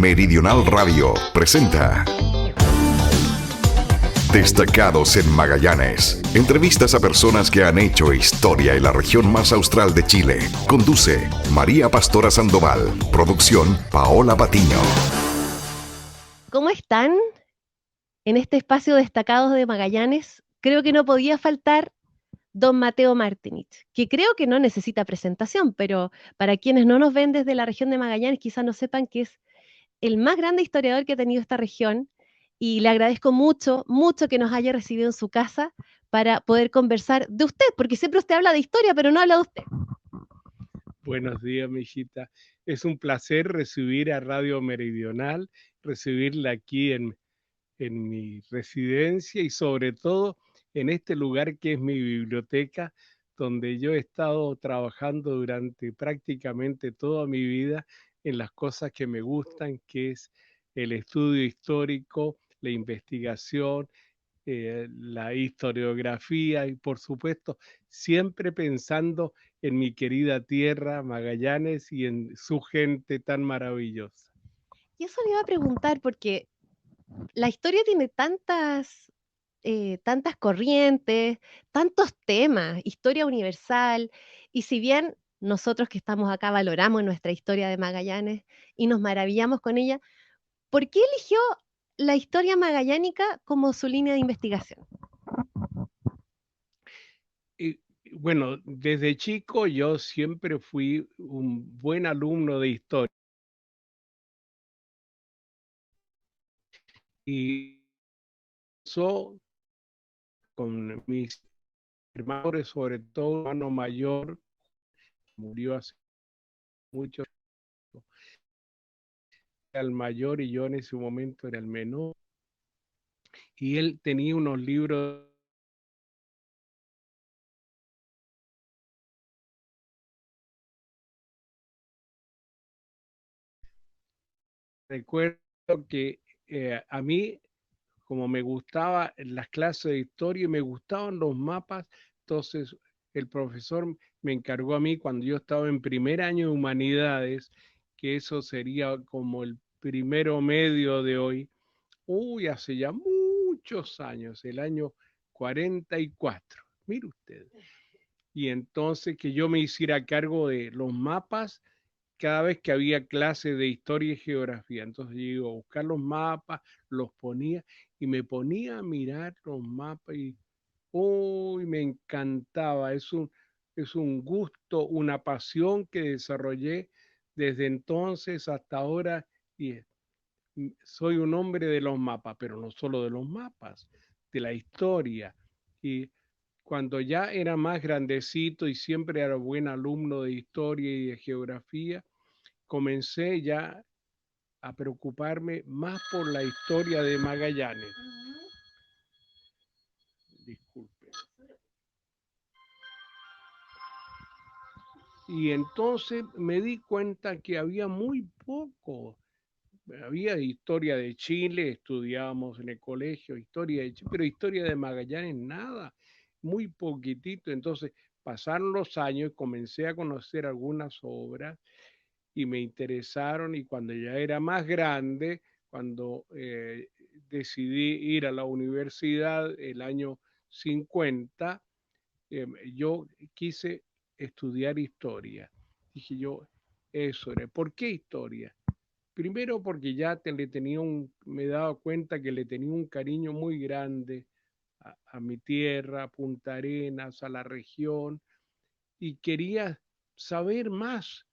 Meridional Radio presenta Destacados en Magallanes. Entrevistas a personas que han hecho historia en la región más austral de Chile. Conduce María Pastora Sandoval. Producción Paola Patiño. ¿Cómo están? En este espacio Destacados de Magallanes, creo que no podía faltar don Mateo Martinich, que creo que no necesita presentación, pero para quienes no nos ven desde la región de Magallanes, quizás no sepan que es el más grande historiador que ha tenido esta región, y le agradezco mucho, mucho que nos haya recibido en su casa para poder conversar de usted, porque siempre usted habla de historia, pero no habla de usted. Buenos días, mi hijita. Es un placer recibir a Radio Meridional, recibirla aquí en mi residencia y sobre todo en este lugar que es mi biblioteca, donde yo he estado trabajando durante prácticamente toda mi vida en las cosas que me gustan, que es el estudio histórico, la investigación, la historiografía y por supuesto siempre pensando en mi querida tierra Magallanes y en su gente tan maravillosa. Y eso le iba a preguntar, porque la historia tiene tantas corrientes, tantos temas, historia universal, y si bien nosotros que estamos acá valoramos nuestra historia de Magallanes y nos maravillamos con ella, ¿por qué eligió la historia magallánica como su línea de investigación? Y bueno, desde chico yo siempre fui un buen alumno de historia y eso con mis hermanos, sobre todo mi hermano mayor, murió hace mucho tiempo, el mayor y yo en ese momento era el menor, y él tenía unos libros. Recuerdo que a mí, como me gustaba las clases de historia y me gustaban los mapas, entonces el profesor me encargó a mí cuando yo estaba en primer año de humanidades, que eso sería como el primero medio de hoy, hace ya muchos años, el año 44, mire usted. Y entonces que yo me hiciera cargo de los mapas cada vez que había clase de historia y geografía. Entonces yo iba a buscar los mapas, los ponía y me ponía a mirar los mapas y me encantaba. Es un gusto, una pasión que desarrollé desde entonces hasta ahora y soy un hombre de los mapas, pero no solo de los mapas, de la historia. Y cuando ya era más grandecito y siempre era buen alumno de historia y de geografía, comencé ya a preocuparme más por la historia de Magallanes. Disculpe. Y entonces me di cuenta que había muy poco. Había historia de Chile, estudiábamos en el colegio historia de Chile, pero historia de Magallanes nada, muy poquitito. Entonces pasaron los años y comencé a conocer algunas obras y me interesaron y cuando ya era más grande, cuando decidí ir a la universidad el año 50, yo quise estudiar historia. Dije yo, eso era. ¿Por qué historia? Primero porque ya me he dado cuenta que le tenía un cariño muy grande a mi tierra, a Punta Arenas, a la región, y quería saber más.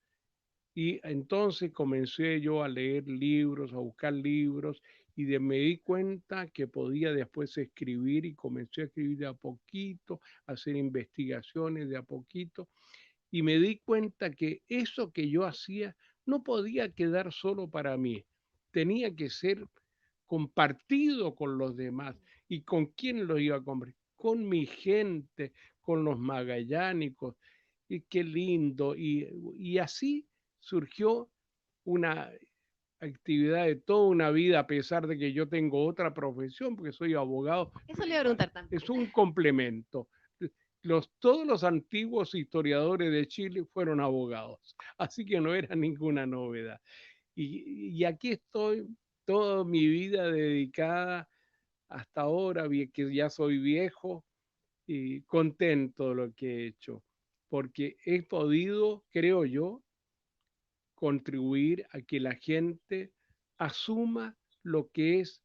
Y entonces comencé yo a leer libros, a buscar libros, y me di cuenta que podía después escribir y comencé a escribir de a poquito, a hacer investigaciones de a poquito, y me di cuenta que eso que yo hacía no podía quedar solo para mí, tenía que ser compartido con los demás. ¿Y con quién lo iba a compartir? Con mi gente, con los magallánicos, y qué lindo. Y así surgió una actividad de toda una vida, a pesar de que yo tengo otra profesión, porque soy abogado. Eso le iba a preguntar también. Es un complemento. Todos los antiguos historiadores de Chile fueron abogados, así que no era ninguna novedad. Y aquí estoy toda mi vida dedicada hasta ahora, que ya soy viejo y contento de lo que he hecho, porque he podido, creo yo, contribuir a que la gente asuma lo que es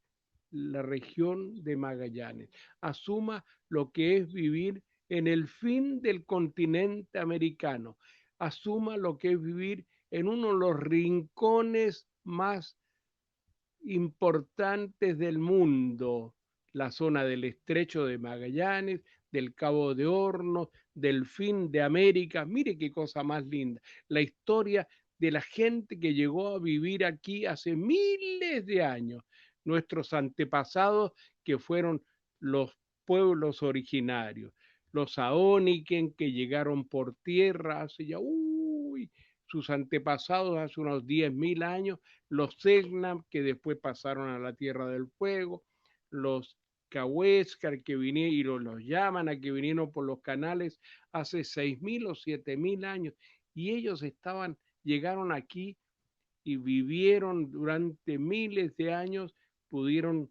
la región de Magallanes, asuma lo que es vivir en el fin del continente americano, asuma lo que es vivir en uno de los rincones más importantes del mundo, la zona del Estrecho de Magallanes, del Cabo de Hornos, del fin de América. Mire qué cosa más linda. La historia de la gente que llegó a vivir aquí hace miles de años. Nuestros antepasados que fueron los pueblos originarios. Los Aoniken que llegaron por tierra hace ya, sus antepasados hace unos 10.000 años, los Selknam que después pasaron a la Tierra del Fuego, los Cahuéscar que vinieron y los llaman a que vinieron por los canales hace 6.000 o 7.000 años y ellos llegaron aquí y vivieron durante miles de años, pudieron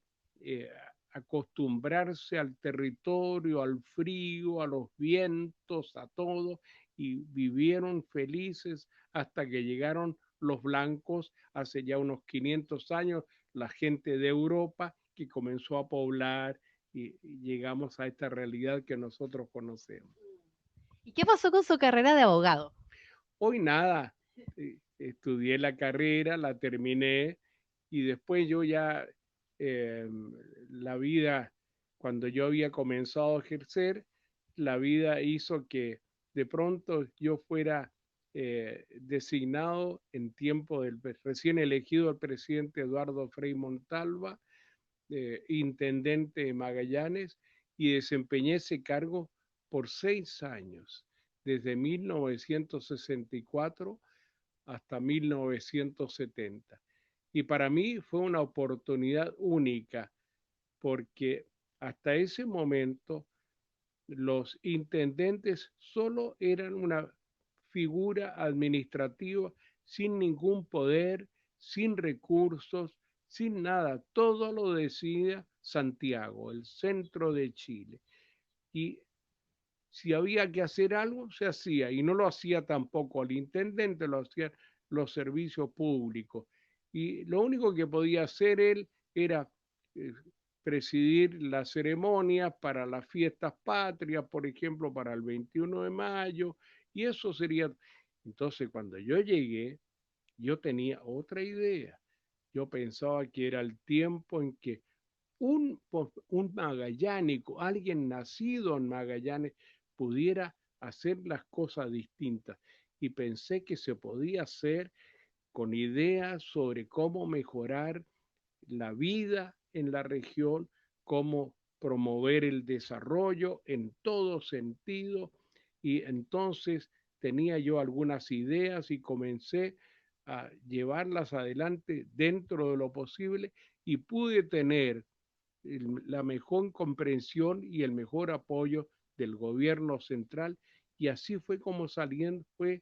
acostumbrarse al territorio, al frío, a los vientos, a todo, y vivieron felices hasta que llegaron los blancos hace ya unos 500 años, la gente de Europa que comenzó a poblar y llegamos a esta realidad que nosotros conocemos. ¿Y qué pasó con su carrera de abogado? Hoy nada, estudié la carrera, la terminé y después yo ya eh, la vida, cuando yo había comenzado a ejercer, la vida hizo que de pronto yo fuera designado en tiempo del recién elegido el presidente Eduardo Frei Montalva, intendente de Magallanes, y desempeñé ese cargo por 6 años, desde 1964 hasta 1970. Y para mí fue una oportunidad única, porque hasta ese momento los intendentes solo eran una figura administrativa sin ningún poder, sin recursos, sin nada. Todo lo decía Santiago, el centro de Chile. Y si había que hacer algo, se hacía. Y no lo hacía tampoco el intendente, lo hacían los servicios públicos. Y lo único que podía hacer él era eh, presidir las ceremonias para las fiestas patrias, por ejemplo, para el 21 de mayo, y eso sería. Entonces, cuando yo llegué, yo tenía otra idea. Yo pensaba que era el tiempo en que un magallánico, alguien nacido en Magallanes, pudiera hacer las cosas distintas. Y pensé que se podía hacer con ideas sobre cómo mejorar la vida en la región, cómo promover el desarrollo en todo sentido. Y entonces tenía yo algunas ideas y comencé a llevarlas adelante dentro de lo posible y pude tener la mejor comprensión y el mejor apoyo del gobierno central y así fue como saliendo, fue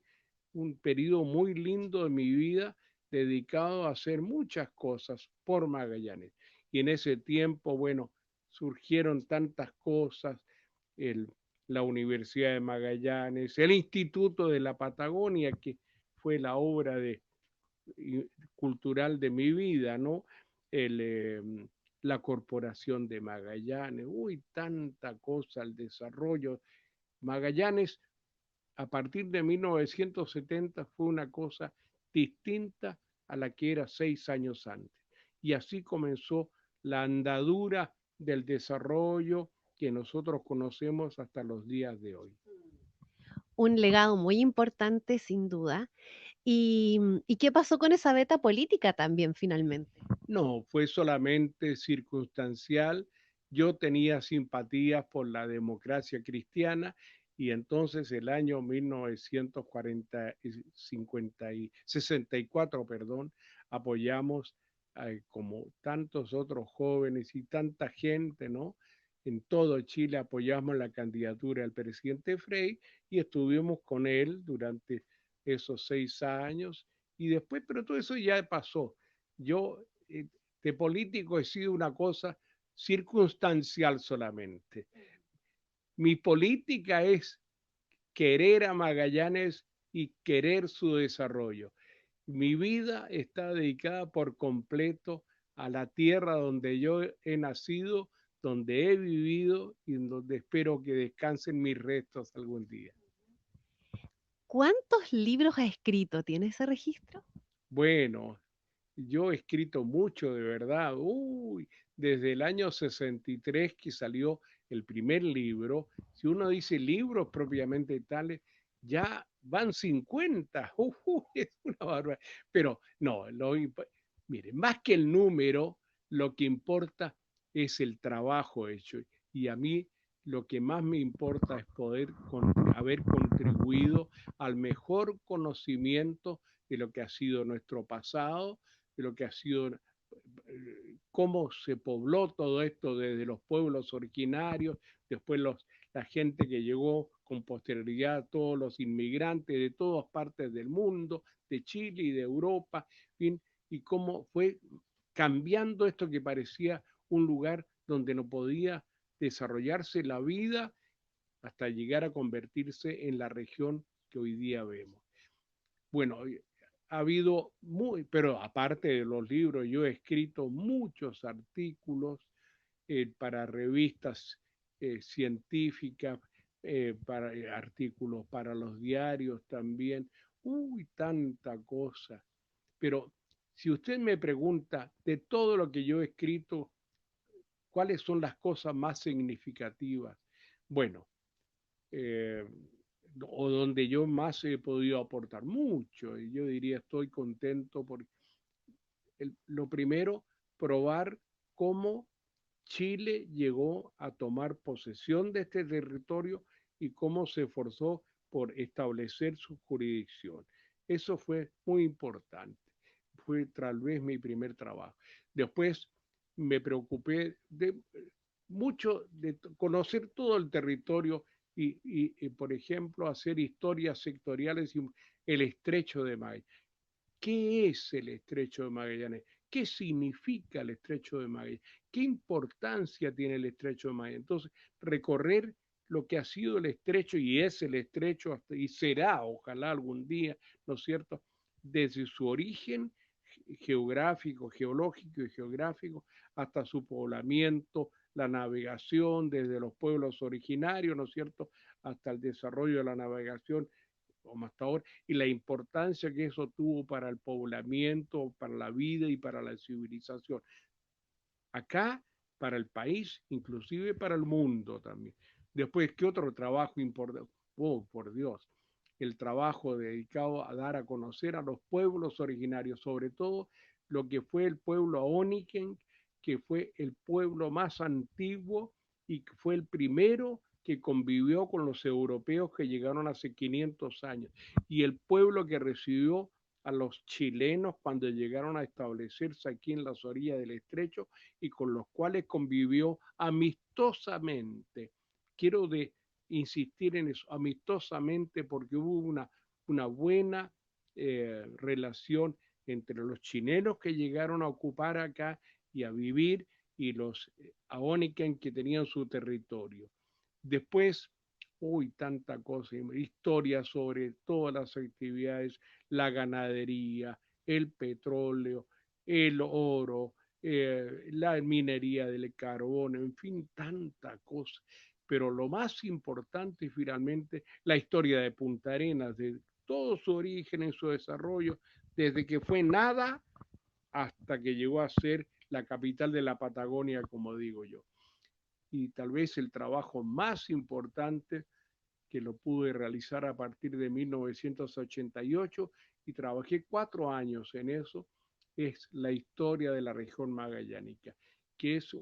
un periodo muy lindo de mi vida dedicado a hacer muchas cosas por Magallanes. Y en ese tiempo, bueno, surgieron tantas cosas, el, la Universidad de Magallanes, el Instituto de la Patagonia, que fue la obra cultural de mi vida, ¿no? La Corporación de Magallanes, tanta cosa, el desarrollo. Magallanes, a partir de 1970, fue una cosa distinta a la que era 6 años antes. Y así comenzó la andadura del desarrollo que nosotros conocemos hasta los días de hoy. Un legado muy importante, sin duda. ¿Y qué pasó con esa beta política también finalmente? No, fue solamente circunstancial. Yo tenía simpatías por la democracia cristiana y entonces el año 1964, perdón, apoyamos como tantos otros jóvenes y tanta gente, ¿no? En todo Chile apoyamos la candidatura del presidente Frei y estuvimos con él durante esos 6 años y después, pero todo eso ya pasó. Yo de político he sido una cosa circunstancial solamente. Mi política es querer a Magallanes y querer su desarrollo. Mi vida está dedicada por completo a la tierra donde yo he nacido, donde he vivido y donde espero que descansen mis restos algún día. ¿Cuántos libros ha escrito? ¿Tiene ese registro? Bueno, yo he escrito mucho, de verdad. Uy, desde el año 63 que salió el primer libro. Si uno dice libros propiamente tales, ya van 50. Es una barbaridad. Pero no, mire, más que el número, lo que importa es el trabajo hecho. Y a mí lo que más me importa es poder haber contribuido al mejor conocimiento de lo que ha sido nuestro pasado, de lo que ha sido, cómo se pobló todo esto desde los pueblos originarios, después la gente que llegó con posterioridad, todos los inmigrantes de todas partes del mundo, de Chile y de Europa, fin, y cómo fue cambiando esto que parecía un lugar donde no podía desarrollarse la vida hasta llegar a convertirse en la región que hoy día vemos. Bueno, ha habido pero aparte de los libros, yo he escrito muchos artículos para revistas científicas, artículos para los diarios también. Uy, tanta cosa. Pero si usted me pregunta de todo lo que yo he escrito, ¿cuáles son las cosas más significativas? Bueno, eh, o donde yo más he podido aportar mucho. Y yo diría, estoy contento por lo primero, probar cómo Chile llegó a tomar posesión de este territorio y cómo se esforzó por establecer su jurisdicción. Eso fue muy importante. Fue tal vez mi primer trabajo. Después me preocupé de mucho de conocer todo el territorio y, por ejemplo, hacer historias sectoriales y el estrecho de Magallanes. ¿Qué es el estrecho de Magallanes? ¿Qué significa el estrecho de Magallanes? ¿Qué importancia tiene el estrecho de Magallanes? Entonces, recorrer lo que ha sido el estrecho y es el estrecho y será, ojalá algún día, ¿no es cierto? Desde su origen geográfico, geológico y geográfico hasta su poblamiento, la navegación desde los pueblos originarios, ¿no es cierto?, hasta el desarrollo de la navegación como hasta ahora, y la importancia que eso tuvo para el poblamiento, para la vida y para la civilización. Acá, para el país, inclusive para el mundo también. Después, ¿qué otro trabajo importante? Oh, por Dios, el trabajo dedicado a dar a conocer a los pueblos originarios, sobre todo lo que fue el pueblo Aoniken, que fue el pueblo más antiguo y que fue el primero que convivió con los europeos que llegaron hace 500 años, y el pueblo que recibió a los chilenos cuando llegaron a establecerse aquí en las orillas del estrecho y con los cuales convivió amistosamente. Quiero insistir en eso, amistosamente, porque hubo una buena relación entre los chilenos que llegaron a ocupar acá y a vivir y los Aoniken que tenían su territorio. Después, uy, tanta cosa, historia sobre todas las actividades, la ganadería, el petróleo, el oro, la minería del carbón, en fin, tanta cosa. Pero lo más importante finalmente, la historia de Punta Arenas, de todo su origen en su desarrollo, desde que fue nada hasta que llegó a ser la capital de la Patagonia, como digo yo. Y tal vez el trabajo más importante que lo pude realizar a partir de 1988 y trabajé 4 años en eso, es la historia de la región magallánica, que es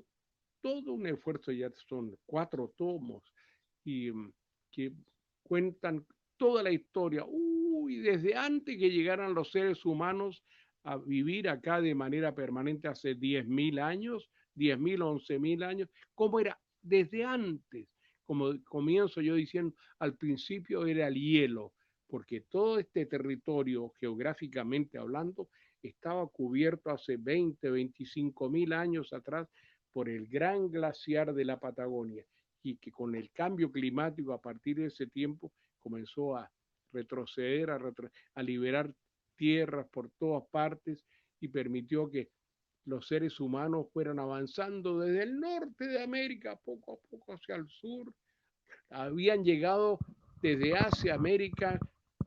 todo un esfuerzo, ya son 4 tomos y que cuentan toda la historia, desde antes que llegaran los seres humanos a vivir acá de manera permanente hace 10.000 años, 10.000, 11.000 años, cómo era desde antes, como comienzo yo diciendo, al principio era el hielo, porque todo este territorio, geográficamente hablando, estaba cubierto hace 20, 25 mil años atrás por el gran glaciar de la Patagonia y que con el cambio climático a partir de ese tiempo comenzó a retroceder, a liberar tierras por todas partes y permitió que los seres humanos fueran avanzando desde el norte de América poco a poco hacia el sur. Habían llegado desde Asia, América,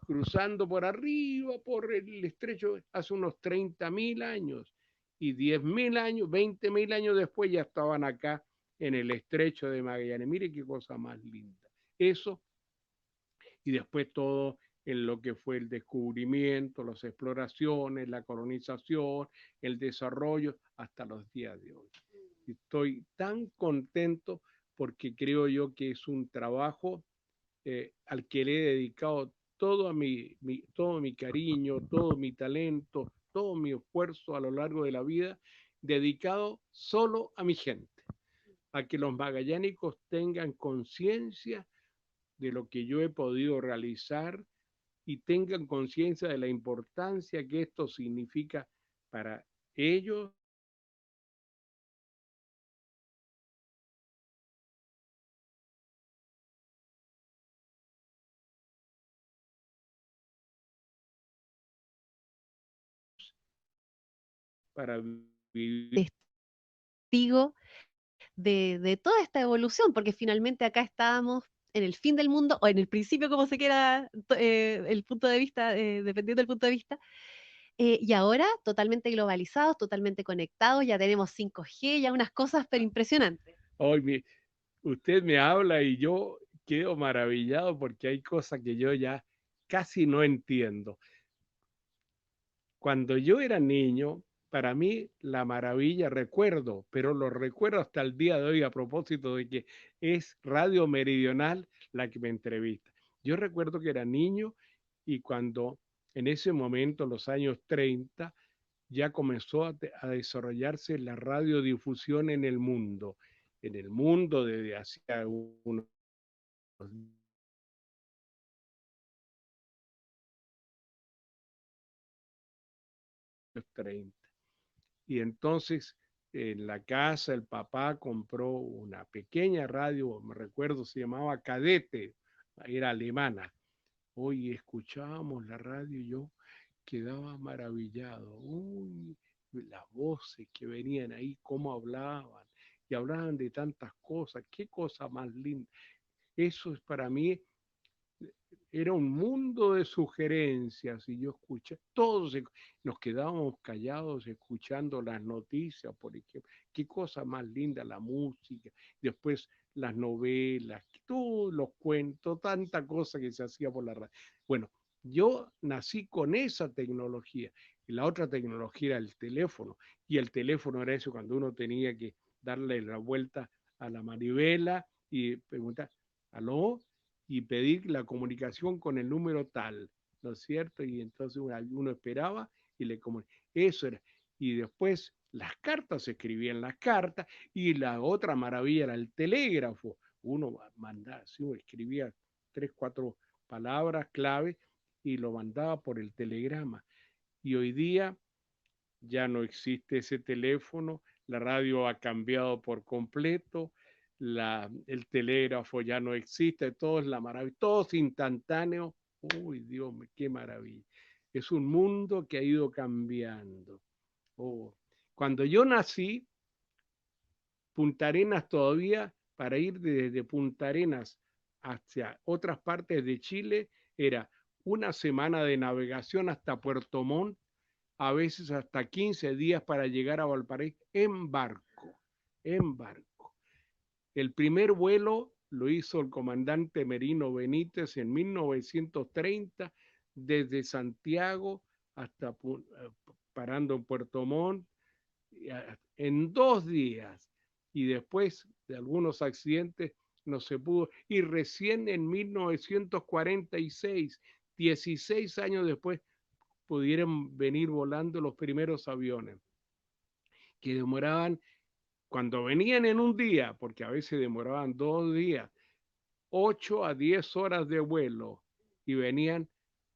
cruzando por arriba, por el estrecho, hace unos 30.000 años. Y 10.000 años, 20.000 años después ya estaban acá en el estrecho de Magallanes. Mire qué cosa más linda. Eso, y después todo en lo que fue el descubrimiento, las exploraciones, la colonización, el desarrollo, hasta los días de hoy. Estoy tan contento porque creo yo que es un trabajo al que le he dedicado todo mi cariño, todo mi talento, todo mi esfuerzo a lo largo de la vida, dedicado solo a mi gente, a que los magallánicos tengan conciencia de lo que yo he podido realizar y tengan conciencia de la importancia que esto significa para ellos. Para vivir. Testigo de toda esta evolución, porque finalmente acá estábamos en el fin del mundo, o en el principio, como se quiera el punto de vista, dependiendo del punto de vista, y ahora totalmente globalizados, totalmente conectados, ya tenemos 5G, ya unas cosas pero impresionantes. Hoy usted me habla y yo quedo maravillado porque hay cosas que yo ya casi no entiendo. Cuando yo era niño, para mí la maravilla, recuerdo, pero lo recuerdo hasta el día de hoy a propósito de que es Radio Meridional la que me entrevista. Yo recuerdo que era niño y cuando en ese momento, los años 30, ya comenzó a desarrollarse la radiodifusión en el mundo desde hacia unos 30. Y entonces en la casa el papá compró una pequeña radio, me recuerdo, se llamaba Cadete, era alemana. Hoy escuchábamos la radio y yo quedaba maravillado. Uy, las voces que venían ahí, cómo hablaban. Y hablaban de tantas cosas. Qué cosa más linda. Eso es para mí, era un mundo de sugerencias y yo escuché, todos nos quedábamos callados escuchando las noticias, por ejemplo, qué cosa más linda la música, después las novelas, todos los cuentos, tanta cosa que se hacía por la radio. Bueno, yo nací con esa tecnología y la otra tecnología era el teléfono y el teléfono era eso cuando uno tenía que darle la vuelta a la manivela y preguntar, ¿aló? Y pedir la comunicación con el número tal, ¿no es cierto? Y entonces uno esperaba y le comunicaba. Eso era. Y después las cartas, se escribían las cartas, y la otra maravilla era el telégrafo. Uno mandaba, si uno escribía 3, 4 palabras clave y lo mandaba por el telegrama. Y hoy día ya no existe ese teléfono, la radio ha cambiado por completo, el telégrafo ya no existe, todo es la maravilla, todo es instantáneo. Uy, Dios mío, qué maravilla. Es un mundo que ha ido cambiando. Oh. Cuando yo nací, Punta Arenas todavía, para ir desde Punta Arenas hacia otras partes de Chile, era una semana de navegación hasta Puerto Montt, a veces hasta 15 días para llegar a Valparaíso en barco, en barco. El primer vuelo lo hizo el comandante Merino Benítez en 1930 desde Santiago hasta parando en Puerto Montt en 2 días, y después de algunos accidentes no se pudo, y recién en 1946, 16 años después, pudieron venir volando los primeros aviones, que demoraban, cuando venían en un día, porque a veces demoraban 2 días, 8 a 10 horas de vuelo, y venían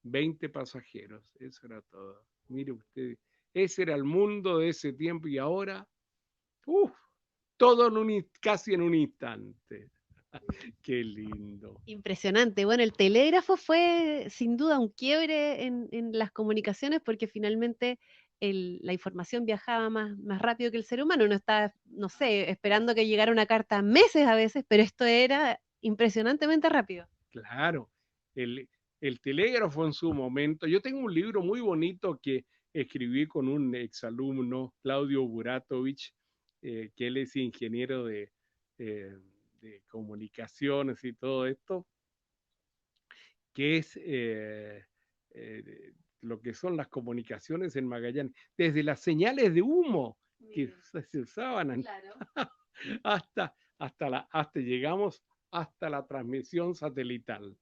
20 pasajeros, eso era todo. Mire usted, ese era el mundo de ese tiempo y ahora, uff, todo casi en un instante. Qué lindo. Impresionante. Bueno, el telégrafo fue sin duda un quiebre en las comunicaciones porque finalmente la información viajaba más rápido que el ser humano. Uno estaba, no sé, esperando que llegara una carta meses a veces, pero esto era impresionantemente rápido. Claro, el, el telégrafo en su momento. Yo tengo un libro muy bonito que escribí con un exalumno, Claudio Buratovich, que él es ingeniero eh, de comunicaciones y todo esto, que es eh, lo que son las comunicaciones en Magallanes, desde las señales de humo que se usaban Claro. hasta llegamos hasta la transmisión satelital.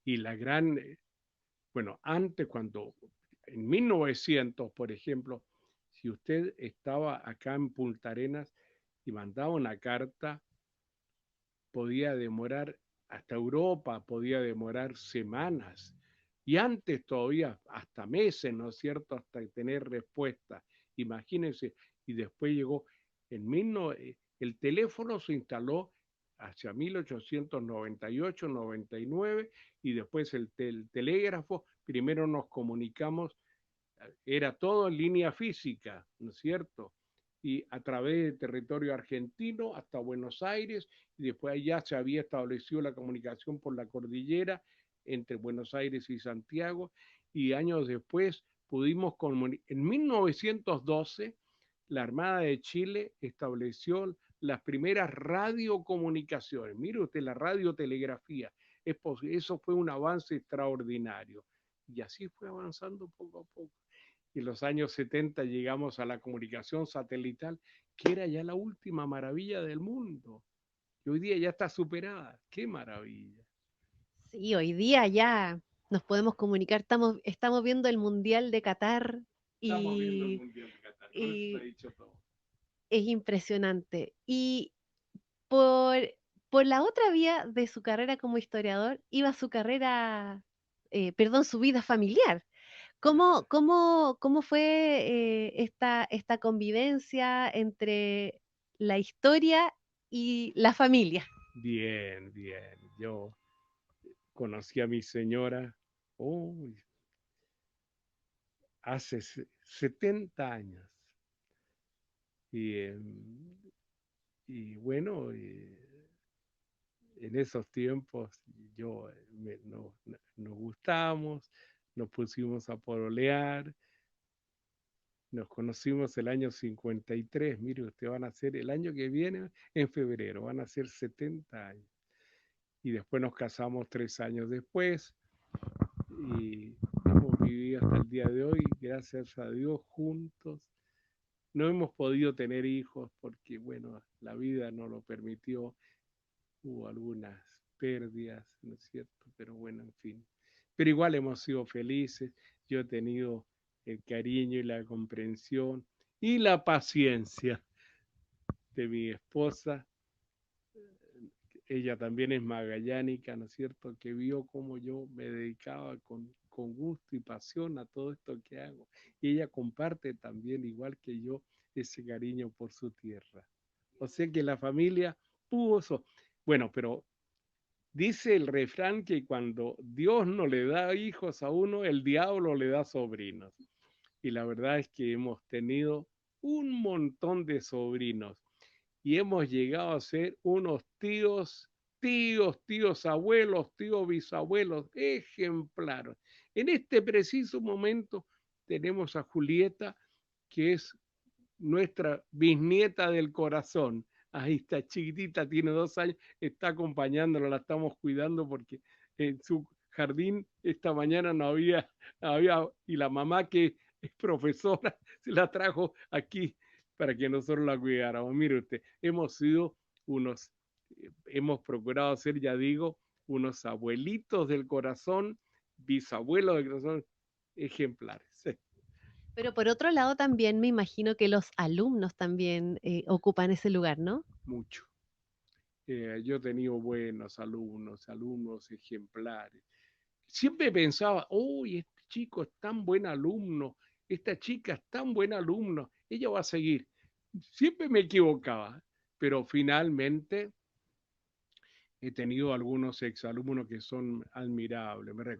Y la gran, bueno, antes cuando, en 1900, por ejemplo, si usted estaba acá en Punta Arenas y mandaba una carta, podía demorar hasta Europa, podía demorar semanas. Y antes todavía hasta meses, ¿no es cierto?, hasta tener respuesta. Imagínense, y después llegó, el teléfono se instaló hacia 1898, 99, y después el telégrafo, primero nos comunicamos, era todo en línea física, ¿no es cierto? Y a través del territorio argentino hasta Buenos Aires, y después allá se había establecido la comunicación por la cordillera entre Buenos Aires y Santiago, y años después pudimos comunicar. En 1912, la Armada de Chile estableció las primeras radiocomunicaciones. Mire usted, la radiotelegrafía. Eso fue un avance extraordinario. Y así fue avanzando poco a poco. Y en los años 70 llegamos a la comunicación satelital, que era ya la última maravilla del mundo. Y hoy día ya está superada. ¡Qué maravilla! Sí, hoy día ya nos podemos comunicar, estamos viendo el Mundial de Qatar Estamos viendo el y, Mundial de Qatar. Con eso está y dicho todo. es impresionante. Y por, por la otra vía de su carrera como historiador, iba su carrera, perdón, su vida familiar. ¿Cómo fue esta convivencia entre la historia y la familia? Bien, bien. Yo conocí a mi señora uy, hace 70 años. Y, y bueno, en esos tiempos yo nos gustamos, nos pusimos a pololear, nos conocimos el año 53, mire, usted van a ser el año que viene, en febrero, van a ser 70 años. Y después nos casamos 3 años después y hemos vivido hasta el día de hoy, gracias a Dios, juntos. No hemos podido tener hijos porque, bueno, la vida no lo permitió, hubo algunas pérdidas, ¿no es cierto? Pero bueno, en fin. Pero igual hemos sido felices, yo he tenido el cariño y la comprensión y la paciencia de mi esposa. Ella también es magallánica, ¿no es cierto? Que vio cómo yo me dedicaba con gusto y pasión a todo esto que hago. Y ella comparte también, igual que yo, ese cariño por su tierra. O sea que la familia puso, bueno, pero dice el refrán que cuando Dios no le da hijos a uno, el diablo le da sobrinos. Y la verdad es que hemos tenido un montón de sobrinos y hemos llegado a ser unos tíos, abuelos, tíos, bisabuelos, ejemplares. En este preciso momento tenemos a Julieta, que es nuestra bisnieta del corazón. Ahí está, chiquitita, tiene 2 años, está acompañándola, la estamos cuidando porque en su jardín esta mañana no había, y la mamá que es profesora se la trajo aquí para que nosotros la cuidáramos. Mire usted, hemos procurado ser, ya digo, unos abuelitos del corazón, bisabuelos del corazón, ejemplares. Pero por otro lado también me imagino que los alumnos también ocupan ese lugar, ¿no? Mucho. Yo he tenido buenos alumnos, alumnos ejemplares, siempre pensaba, uy, este chico es tan buen alumno, esta chica es tan buen alumno, ella va a seguir. Siempre me equivocaba, pero finalmente he tenido algunos exalumnos que son admirables.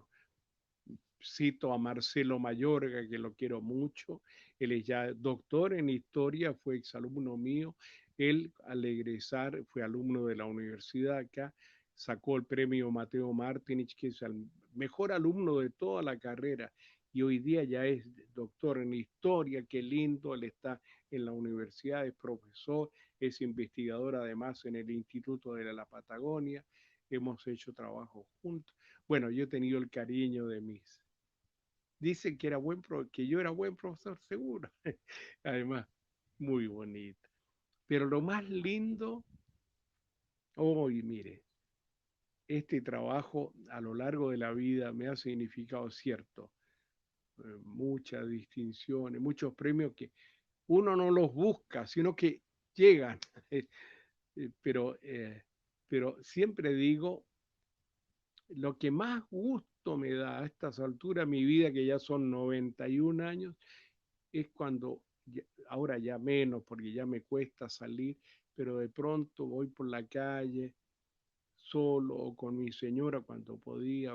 Cito a Marcelo Mayorga, que lo quiero mucho. Él es ya doctor en historia, fue exalumno mío. Él, al egresar, fue alumno de la universidad acá, sacó el premio Mateo Martinich, que es el mejor alumno de toda la carrera. Y hoy día ya es doctor en historia, qué lindo, él está en la universidad, es profesor, es investigador además en el Instituto de la Patagonia. Hemos hecho trabajo juntos. Bueno, yo he tenido el cariño de mis. Dicen que que yo era buen profesor, seguro. Además, muy bonito. Pero lo más lindo, hoy mire, este trabajo a lo largo de la vida me ha significado cierto, muchas distinciones, muchos premios que uno no los busca, sino que llegan. pero, pero siempre digo, lo que más gusto me da a estas alturas de mi vida, que ya son 91 años, es cuando, ahora ya menos, porque ya me cuesta salir, pero de pronto voy por la calle solo o con mi señora cuando podía,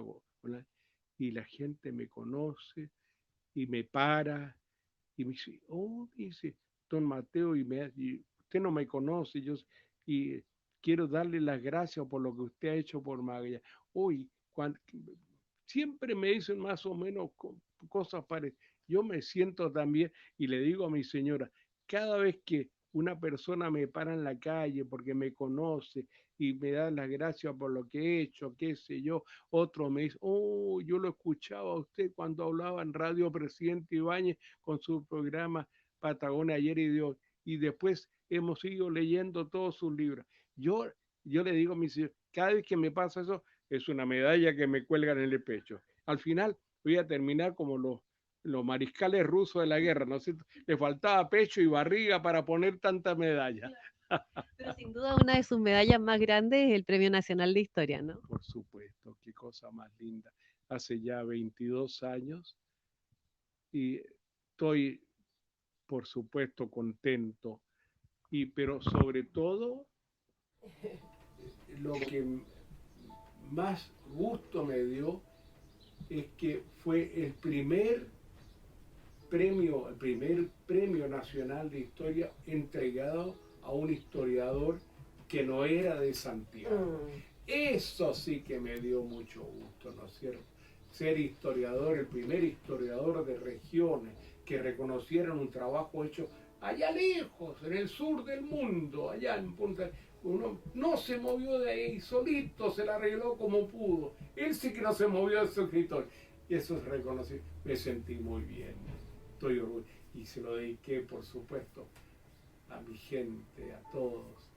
y la gente me conoce y me para y me dice, oh, dice don Mateo, y usted no me conoce, y quiero darle las gracias por lo que usted ha hecho por Magallanes. Hoy, siempre me dicen más o menos cosas parecidas. Yo me siento también y le digo a mi señora, cada vez que una persona me para en la calle porque me conoce y me da las gracias por lo que he hecho, qué sé yo, otro me dice, oh, yo lo escuchaba a usted cuando hablaba en Radio Presidente Ibáñez con su programa Patagonia ayer y de hoy, y después hemos ido leyendo todos sus libros. Yo, yo le digo a mi señora, cada vez que me pasa eso, es una medalla que me cuelgan en el pecho. Al final voy a terminar como los mariscales rusos de la guerra, ¿no es cierto? Le faltaba pecho y barriga para poner tanta medalla. Pero sin duda una de sus medallas más grandes es el Premio Nacional de Historia, ¿no? Por supuesto, qué cosa más linda. Hace ya 22 años y estoy, por supuesto, contento. Pero sobre todo, lo que más gusto me dio es que fue el primer premio nacional de historia entregado a un historiador que no era de Santiago. Eso sí que me dio mucho gusto, ¿no es cierto? Ser historiador, el primer historiador de regiones que reconocieran un trabajo hecho allá lejos, en el sur del mundo, allá en Punta. Uno no se movió de ahí, solito se la arregló como pudo. Él sí que no se movió de su escritorio. Y eso es reconocido. Me sentí muy bien, estoy orgulloso. Y se lo dediqué, por supuesto, a mi gente, a todos.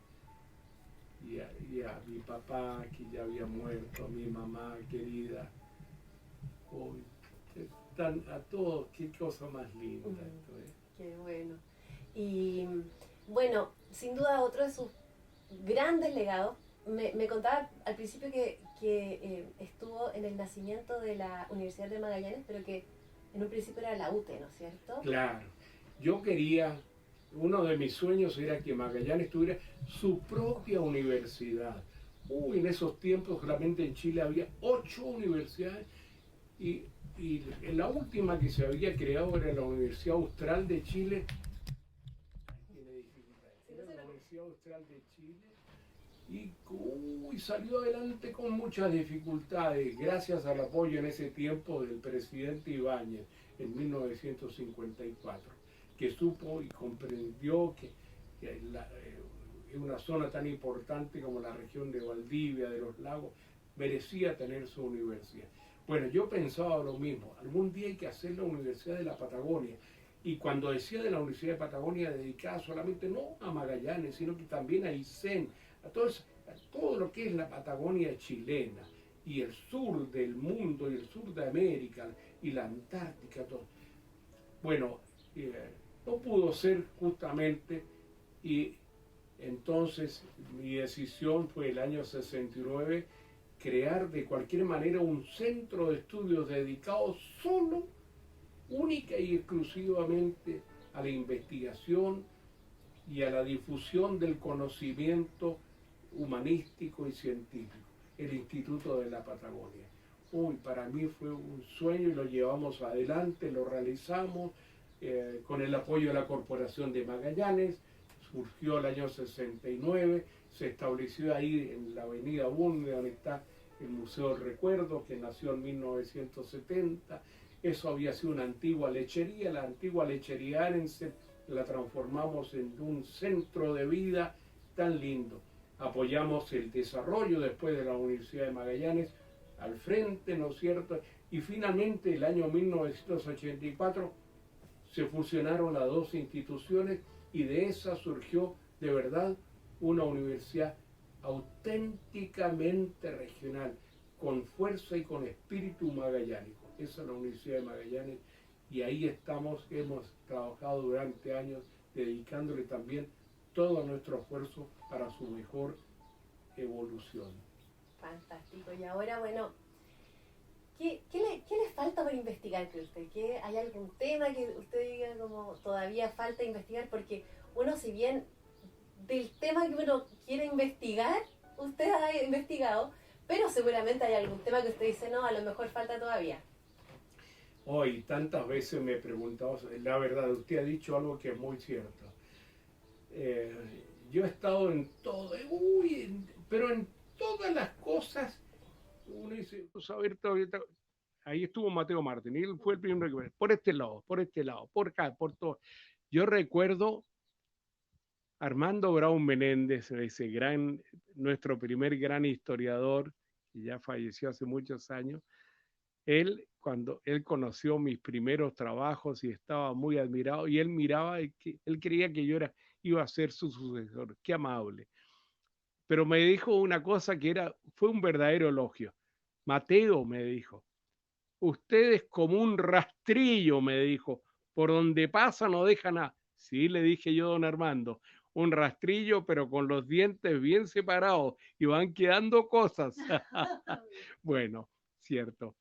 Y a mi papá, que ya había muerto, a mi mamá querida. Hoy, a todos, qué cosa más linda esto es. Qué bueno. Y bueno, sin duda otro de sus grandes legados, me contaba al principio que estuvo en el nacimiento de la Universidad de Magallanes, pero que en un principio era la UTE, ¿no es cierto? Claro, yo quería, uno de mis sueños era que Magallanes tuviera su propia universidad. En esos tiempos solamente en Chile había 8 universidades y la última que se había creado era la Universidad Austral de Chile. Era la Universidad Austral de Chile y salió adelante con muchas dificultades, gracias al apoyo en ese tiempo del presidente Ibáñez en 1954, que supo y comprendió que una zona tan importante como la región de Valdivia, de los lagos, merecía tener su universidad. Bueno, yo pensaba lo mismo, algún día hay que hacer la Universidad de la Patagonia. Y cuando decía de la Universidad de Patagonia, dedicada solamente no a Magallanes, sino que también a Aysén, a todo lo que es la Patagonia chilena, y el sur del mundo, y el sur de América, y la Antártica, todo. Bueno, no pudo ser justamente, y entonces mi decisión fue el año 69, crear de cualquier manera un centro de estudios dedicado solo, única y exclusivamente a la investigación y a la difusión del conocimiento humanístico y científico, el Instituto de la Patagonia. Uy, para mí fue un sueño y lo llevamos adelante, lo realizamos con el apoyo de la Corporación de Magallanes. Surgió el año 69, se estableció ahí en la avenida Bunge, donde está el Museo del Recuerdo, que nació en 1970. Eso había sido una antigua lechería, la antigua lechería Arense la transformamos en un centro de vida tan lindo. Apoyamos el desarrollo después de la Universidad de Magallanes al frente, ¿no es cierto? Y finalmente el año 1984 se fusionaron las dos instituciones y de esa surgió de verdad una universidad auténticamente regional, con fuerza y con espíritu magallánico. Esa es la Universidad de Magallanes y ahí estamos, hemos trabajado durante años dedicándole también todo nuestro esfuerzo para su mejor evolución. Fantástico. Y ahora, bueno, ¿qué le falta por investigar, cree usted? ¿Hay algún tema que usted diga como todavía falta investigar? Porque uno, si bien del tema que uno quiere investigar, usted ha investigado, pero seguramente hay algún tema que usted dice, no, a lo mejor falta todavía. Hoy tantas veces me he preguntado, la verdad, usted ha dicho algo que es muy cierto. Yo he estado en todo, pero en todas las cosas, uno dice, saber ahí estuvo Mateo Martín, y él fue el primero que por este lado, por acá, por todo. Yo recuerdo Armando Brown Menéndez, ese nuestro primer gran historiador, que ya falleció hace muchos años. Cuando él conoció mis primeros trabajos y estaba muy admirado, y él miraba, él creía que yo iba a ser su sucesor. Qué amable. Pero me dijo una cosa fue un verdadero elogio. Mateo, me dijo, usted es como un rastrillo, me dijo, por donde pasa no deja nada. Sí, le dije yo, don Armando, un rastrillo, pero con los dientes bien separados y van quedando cosas. Bueno, cierto.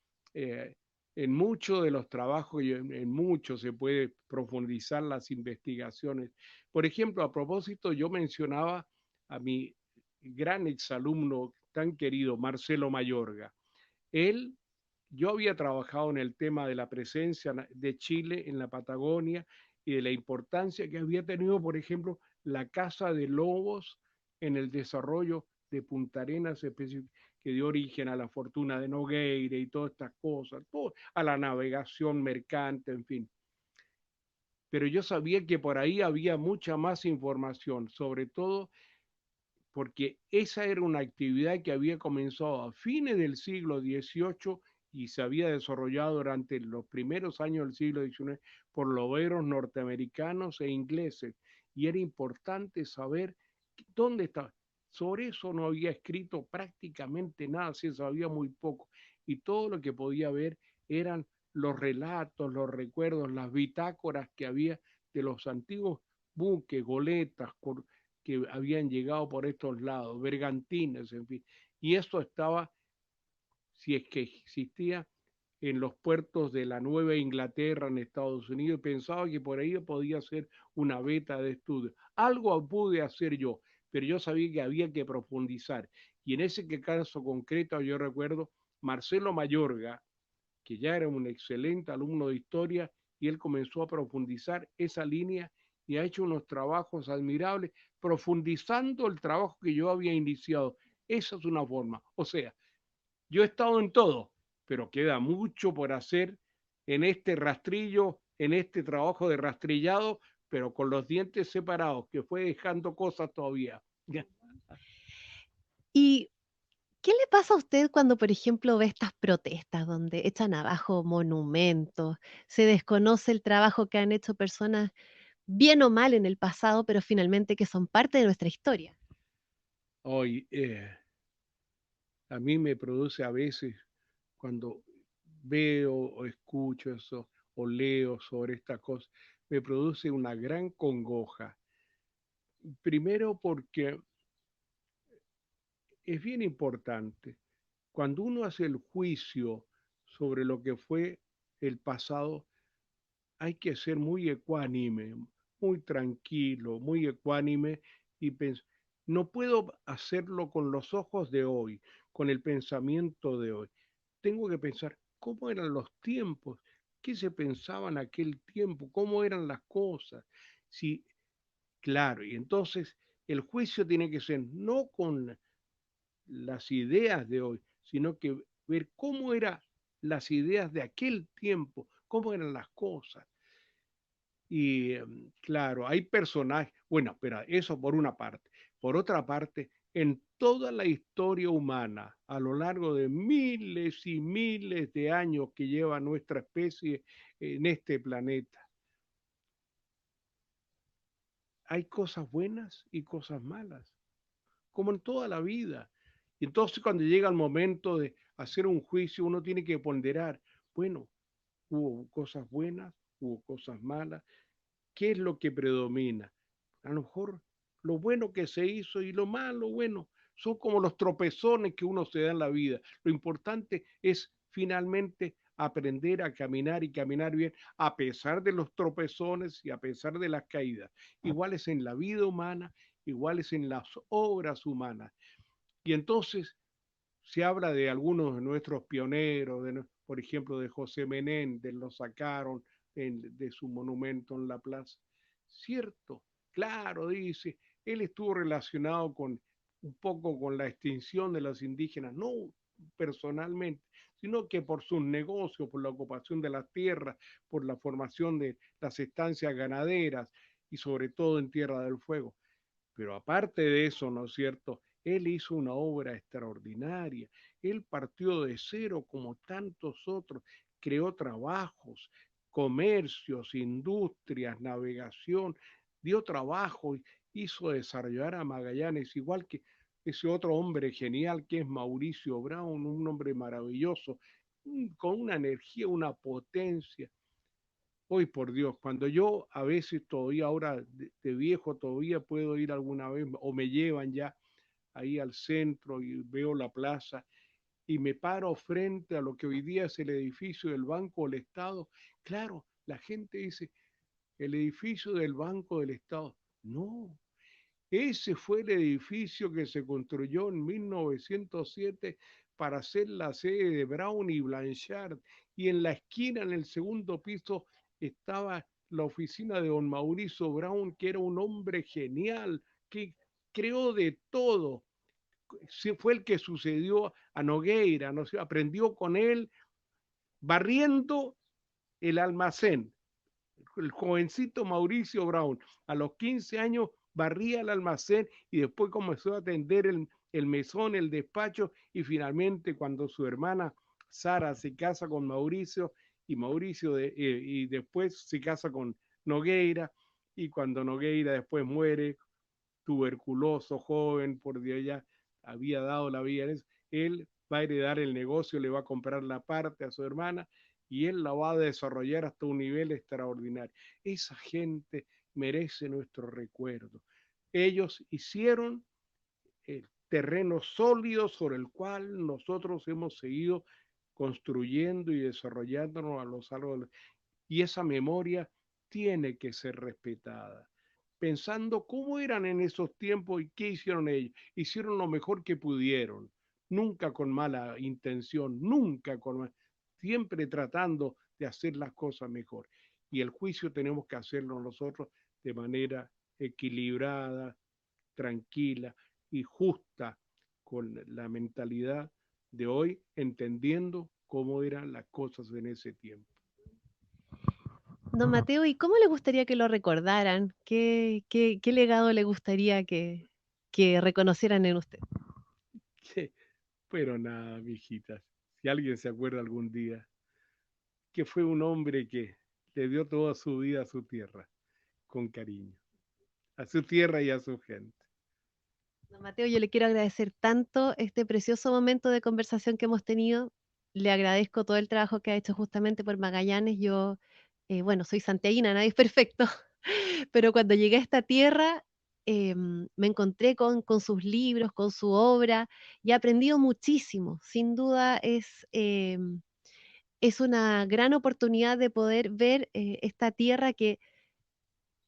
En muchos de los trabajos y en muchos se puede profundizar las investigaciones. Por ejemplo, a propósito, yo mencionaba a mi gran exalumno tan querido, Marcelo Mayorga. Yo había trabajado en el tema de la presencia de Chile en la Patagonia y de la importancia que había tenido, por ejemplo, la caza de lobos en el desarrollo de Punta Arenas, que dio origen a la fortuna de Nogueira y todas estas cosas, a la navegación mercante, en fin. Pero yo sabía que por ahí había mucha más información, sobre todo porque esa era una actividad que había comenzado a fines del siglo XVIII y se había desarrollado durante los primeros años del siglo XIX por loberos norteamericanos e ingleses. Y era importante saber dónde estaba. Sobre eso no había escrito prácticamente nada, se sabía muy poco. Y todo lo que podía ver eran los relatos, los recuerdos, las bitácoras que había de los antiguos buques, goletas, que habían llegado por estos lados, bergantines, en fin. Y esto estaba, si es que existía, en los puertos de la Nueva Inglaterra, en Estados Unidos, y pensaba que por ahí podía ser una beta de estudio. Algo pude hacer yo, pero yo sabía que había que profundizar. Y en ese caso concreto yo recuerdo Marcelo Mayorga, que ya era un excelente alumno de historia, y él comenzó a profundizar esa línea y ha hecho unos trabajos admirables, profundizando el trabajo que yo había iniciado. Esa es una forma. O sea, yo he estado en todo, pero queda mucho por hacer en este rastrillo, en este trabajo de rastrillado, pero con los dientes separados, que fue dejando cosas todavía. ¿Y qué le pasa a usted cuando, por ejemplo, ve estas protestas donde echan abajo monumentos, se desconoce el trabajo que han hecho personas bien o mal en el pasado, pero finalmente que son parte de nuestra historia? Hoy, a mí me produce a veces, cuando veo o escucho eso o leo sobre estas cosas, me produce una gran congoja. Primero porque es bien importante cuando uno hace el juicio sobre lo que fue el pasado, hay que ser muy ecuánime, muy tranquilo, muy ecuánime y pensar, no puedo hacerlo con los ojos de hoy, con el pensamiento de hoy. Tengo que pensar cómo eran los tiempos, qué se pensaba en aquel tiempo, cómo eran las cosas. Si, claro, y entonces el juicio tiene que ser no con las ideas de hoy, sino que ver cómo eran las ideas de aquel tiempo, cómo eran las cosas. Y claro, hay personajes, bueno, pero eso por una parte. Por otra parte, en toda la historia humana, a lo largo de miles y miles de años que lleva nuestra especie en este planeta, hay cosas buenas y cosas malas, como en toda la vida. Y entonces cuando llega el momento de hacer un juicio, uno tiene que ponderar, bueno, hubo cosas buenas, hubo cosas malas, ¿qué es lo que predomina? A lo mejor lo bueno que se hizo y lo malo, bueno, son como los tropezones que uno se da en la vida. Lo importante es finalmente aprender a caminar y caminar bien a pesar de los tropezones y a pesar de las caídas. Iguales en la vida humana, iguales en las obras humanas. Y entonces se habla de algunos de nuestros pioneros, por ejemplo, de José Menéndez, lo sacaron de su monumento en la plaza. Cierto, claro, dice, él estuvo relacionado con un poco con la extinción de los indígenas, no personalmente, sino que por sus negocios, por la ocupación de las tierras, por la formación de las estancias ganaderas y sobre todo en Tierra del Fuego. Pero aparte de eso, ¿no es cierto? Él hizo una obra extraordinaria. Él partió de cero como tantos otros, creó trabajos, comercios, industrias, navegación, dio trabajo, hizo desarrollar a Magallanes, igual que ese otro hombre genial que es Mauricio Brown, un hombre maravilloso, con una energía, una potencia. Hoy por Dios, cuando yo a veces todavía ahora de viejo todavía puedo ir alguna vez o me llevan ya ahí al centro y veo la plaza y me paro frente a lo que hoy día es el edificio del Banco del Estado, claro, la gente dice, el edificio del Banco del Estado. No, ese fue el edificio que se construyó en 1907 para ser la sede de Brown y Blanchard. Y en la esquina, en el segundo piso, estaba la oficina de don Mauricio Brown, que era un hombre genial, que creó de todo. Fue el que sucedió a Nogueira, ¿no? Aprendió con él barriendo el almacén. El jovencito Mauricio Brown, a los 15 años barría el almacén y después comenzó a atender el mesón, el despacho y finalmente cuando su hermana Sara se casa con Mauricio y y después se casa con Nogueira y cuando Nogueira después muere, tuberculoso, joven, por Dios ya había dado la vida en eso, él va a heredar el negocio, le va a comprar la parte a su hermana y él la va a desarrollar hasta un nivel extraordinario. Esa gente merece nuestro recuerdo. Ellos hicieron el terreno sólido sobre el cual nosotros hemos seguido construyendo y desarrollándonos a lo largo de los... Y esa memoria tiene que ser respetada. Pensando cómo eran en esos tiempos y qué hicieron ellos. Hicieron lo mejor que pudieron, nunca con mala intención, nunca con siempre tratando de hacer las cosas mejor. Y el juicio tenemos que hacerlo nosotros de manera equilibrada, tranquila y justa, con la mentalidad de hoy, entendiendo cómo eran las cosas en ese tiempo. Don Mateo, ¿y cómo le gustaría que lo recordaran? ¿Qué legado le gustaría que reconocieran en usted? Pero nada, mijitas, si alguien se acuerda algún día, que fue un hombre que le dio toda su vida a su tierra, con cariño, a su tierra y a su gente. Don Mateo, yo le quiero agradecer tanto este precioso momento de conversación que hemos tenido. Le agradezco todo el trabajo que ha hecho justamente por Magallanes. Yo, bueno, soy santiaguina, nadie es perfecto, pero cuando llegué a esta tierra me encontré con sus libros, con su obra y he aprendido muchísimo. Sin duda es una gran oportunidad de poder ver esta tierra que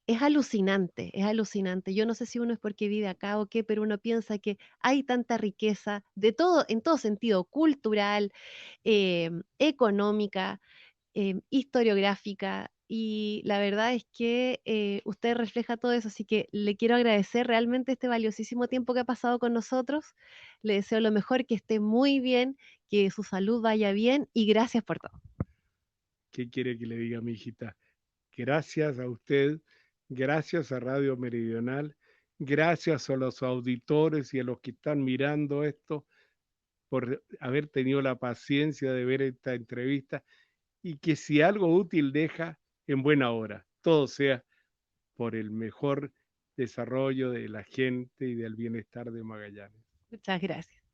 es alucinante, es alucinante. Yo no sé si uno es porque vive acá o qué, pero uno piensa que hay tanta riqueza de todo, en todo sentido, cultural, económica, historiográfica, y la verdad es que usted refleja todo eso, así que le quiero agradecer realmente este valiosísimo tiempo que ha pasado con nosotros. Le deseo lo mejor, que esté muy bien, que su salud vaya bien y gracias por todo. ¿Qué quiere que le diga, mi hijita? Gracias a usted, gracias a Radio Meridional, gracias a los auditores y a los que están mirando esto por haber tenido la paciencia de ver esta entrevista, y que si algo útil deja, en buena hora, todo sea por el mejor desarrollo de la gente y del bienestar de Magallanes. Muchas gracias.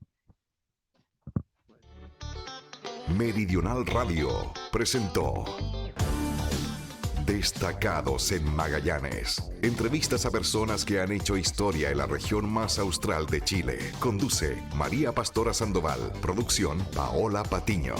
Meridional Radio presentó Destacados en Magallanes. Entrevistas a personas que han hecho historia en la región más austral de Chile. Conduce María Pastora Sandoval. Producción Paola Patiño.